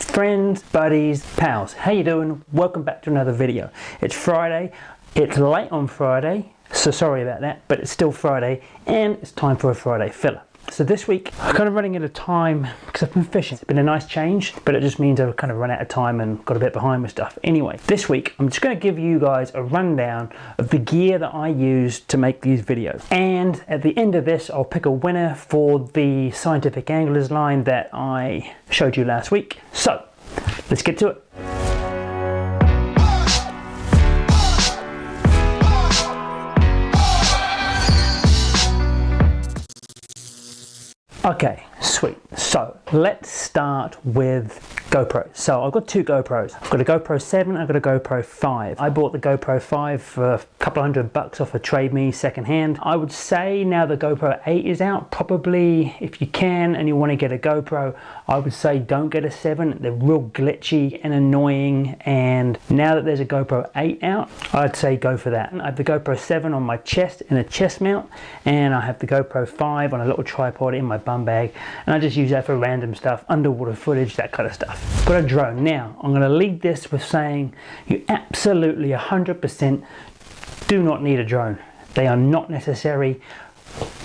Friends, buddies, pals, how you doing? Welcome back to another video. It's Friday, it's late on Friday, so sorry about that, but it's still Friday and it's time for a Friday filler. So this week I'm kind of running out of time because I've been fishing. It's been a nice change, but it just means I've kind of run out of time and got a bit behind with stuff. Anyway, this week I'm just going to give you guys a rundown of the gear that I use to make these videos. And at the end of this, I'll pick a winner for the Scientific Anglers line that I showed you last week. So let's get to it. Okay, sweet. So let's start with GoPro. So I've got two GoPros. I've got a GoPro 7, I've got a GoPro 5. I bought the GoPro 5 for a couple $100 off of Trade Me secondhand. I would say now the GoPro 8 is out, probably if you can and you want to get a GoPro, I would say don't get a 7. They're real glitchy and annoying, and now that there's a GoPro 8 out, I'd say go for that. I have the GoPro 7 on my chest in a chest mount, and I have the GoPro 5 on a little tripod in my bum bag, and I just use that for random stuff, underwater footage, that kind of stuff. Got a drone. Now I'm going to lead this with saying you absolutely 100% do not need a drone. They are not necessary,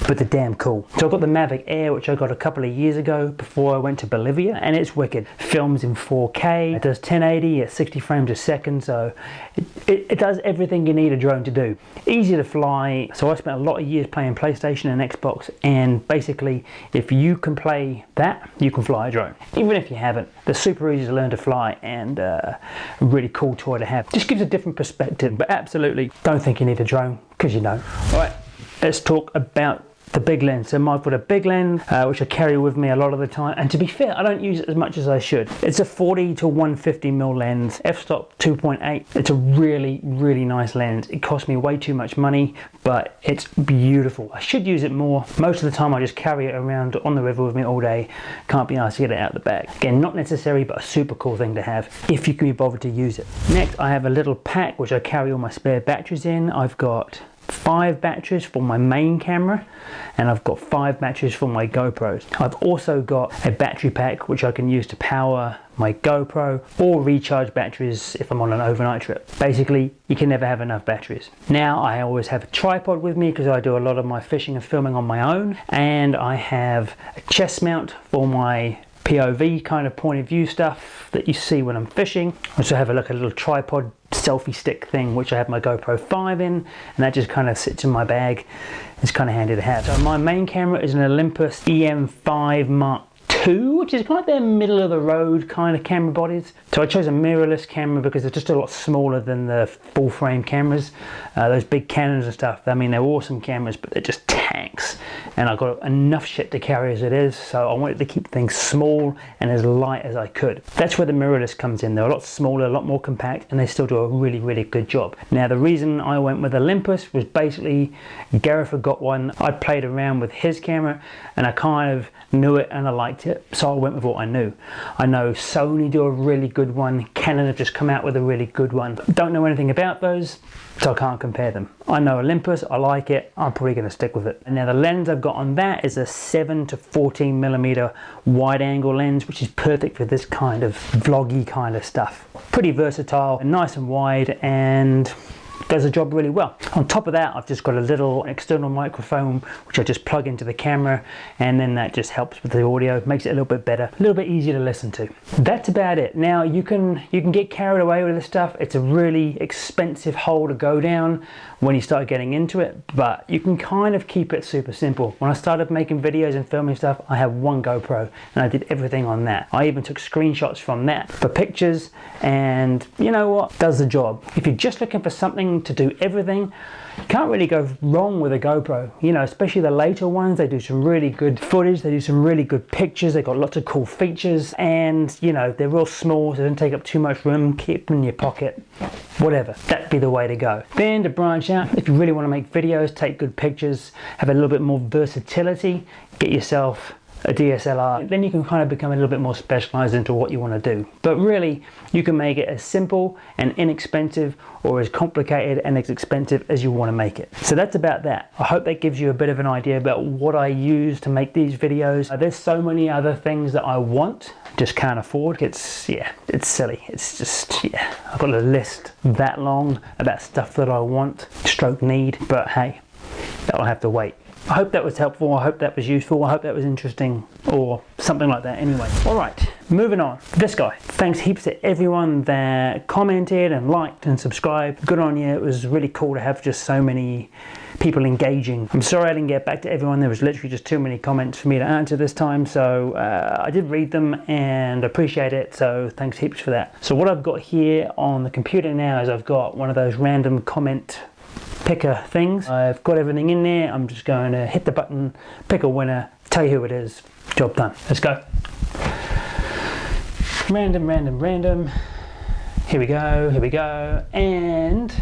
but they're damn cool. So I've got the Mavic Air, which I got a couple of years ago before I went to Bolivia, and it's wicked. Films in 4K, it does 1080 at 60 frames a second, so it does everything you need a drone to do. Easy to fly, so I spent a lot of years playing PlayStation and Xbox, and basically if you can play that, you can fly a drone. Even if you haven't, they're super easy to learn to fly, and a really cool toy to have. Just gives a different perspective, but absolutely don't think you need a drone, because you know. Alright, let's talk about the big lens. So I've got a big lens which I carry with me a lot of the time, and to be fair, I don't use it as much as I should. It's a 40 to 150mm lens, f-stop 2.8. It's a really nice lens. It cost me way too much money, but it's beautiful. I should use it more. Most of the time I just carry it around on the river with me all day. Can't be asked to get it out of the bag. Again, not necessary, but a super cool thing to have if you can be bothered to use it. Next, I have a little pack which I carry all my spare batteries in. I've got 5 batteries for my main camera, and I've got 5 batteries for my GoPros. I've also got a battery pack which I can use to power my GoPro or recharge batteries if I'm on an overnight trip. Basically, you can never have enough batteries. Now I always have a tripod with me because I do a lot of my fishing and filming on my own, and I have a chest mount for my POV kind of point of view stuff that you see when I'm fishing. I also have a little tripod selfie stick thing which I have my GoPro 5 in, and that just kind of sits in my bag. It's kind of handy to have. So my main camera is an Olympus EM5 Mark II, which is kind of their middle of the road kind of camera bodies. So I chose a mirrorless camera because they're just a lot smaller than the full frame cameras. Those big Canons and stuff, I mean, they're awesome cameras, but they're just tanks. And I've got enough shit to carry as it is, so I wanted to keep things small and as light as I could. That's where the mirrorless comes in. They're a lot smaller, a lot more compact, and they still do a really good job. Now the reason I went with Olympus was basically Gareth had got one. I played around with his camera and I kind of knew it and I liked it, so I went with what I knew. I know Sony do a really good one, Canon have just come out with a really good one. Don't know anything about those, so I can't compare them. I know Olympus, I like it, I'm probably going to stick with it. And now the lens I've got on that is a 7 to 14mm wide angle lens, which is perfect for this kind of vloggy kind of stuff. Pretty versatile and nice and wide, and does the job really well. On top of that, I've just got a little external microphone which I just plug into the camera, and then that just helps with the audio, makes it a little bit better, a little bit easier to listen to. That's about it. Now you can get carried away with this stuff. It's a really expensive hole to go down when you start getting into it, but you can kind of keep it super simple. When I started making videos and filming stuff, I had one GoPro and I did everything on that. I even took screenshots from that for pictures, and you know what? Does the job. If you're just looking for something to do everything, you can't really go wrong with a GoPro. You know, especially the later ones, they do some really good footage, they do some really good pictures, they've got lots of cool features, and you know, they're real small, so they don't take up too much room, keep them in your pocket, whatever. That'd be the way to go. Then to branch out, if you really want to make videos, take good pictures, have a little bit more versatility, get yourself a DSLR, then you can kind of become a little bit more specialized into what you want to do. But really, you can make it as simple and inexpensive or as complicated and as expensive as you want to make it. So that's about that. I hope that gives you a bit of an idea about what I use to make these videos. There's so many other things that I want, just can't afford. It's silly. It's just, I've got a list that long about stuff that I want, stroke need, but hey, that'll have to wait. I hope that was helpful, I hope that was useful, I hope that was interesting, or something like that anyway. Alright, moving on. This guy. Thanks heaps to everyone that commented and liked and subscribed. Good on you, it was really cool to have just so many people engaging. I'm sorry I didn't get back to everyone, there was literally just too many comments for me to answer this time, so I did read them and appreciate it, so thanks heaps for that. So what I've got here on the computer now is I've got one of those random comment picker things. I've got everything in there. I'm just going to hit the button, pick a winner, tell you who it is. Job done. Let's go. Random, random, random. Here we go, here we go. And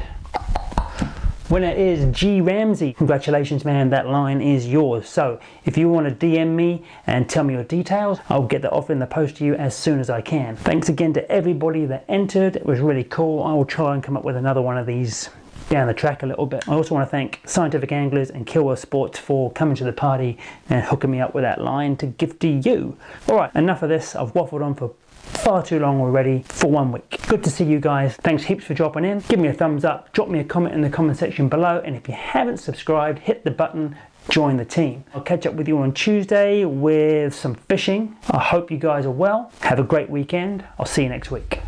winner is G Ramsey. Congratulations, man, that line is yours. So if you want to DM me and tell me your details, I'll get that off in the post to you as soon as I can. Thanks again to everybody that entered. It was really cool. I will try and come up with another one of these down the track a little bit. I also want to thank Scientific Anglers and Killwell Sports for coming to the party and hooking me up with that line to give to you. Alright, enough of this. I've waffled on for far too long already for 1 week. Good to see you guys. Thanks heaps for dropping in. Give me a thumbs up, drop me a comment in the comment section below, and if you haven't subscribed, hit the button, join the team. I'll catch up with you on Tuesday with some fishing. I hope you guys are well. Have a great weekend. I'll see you next week.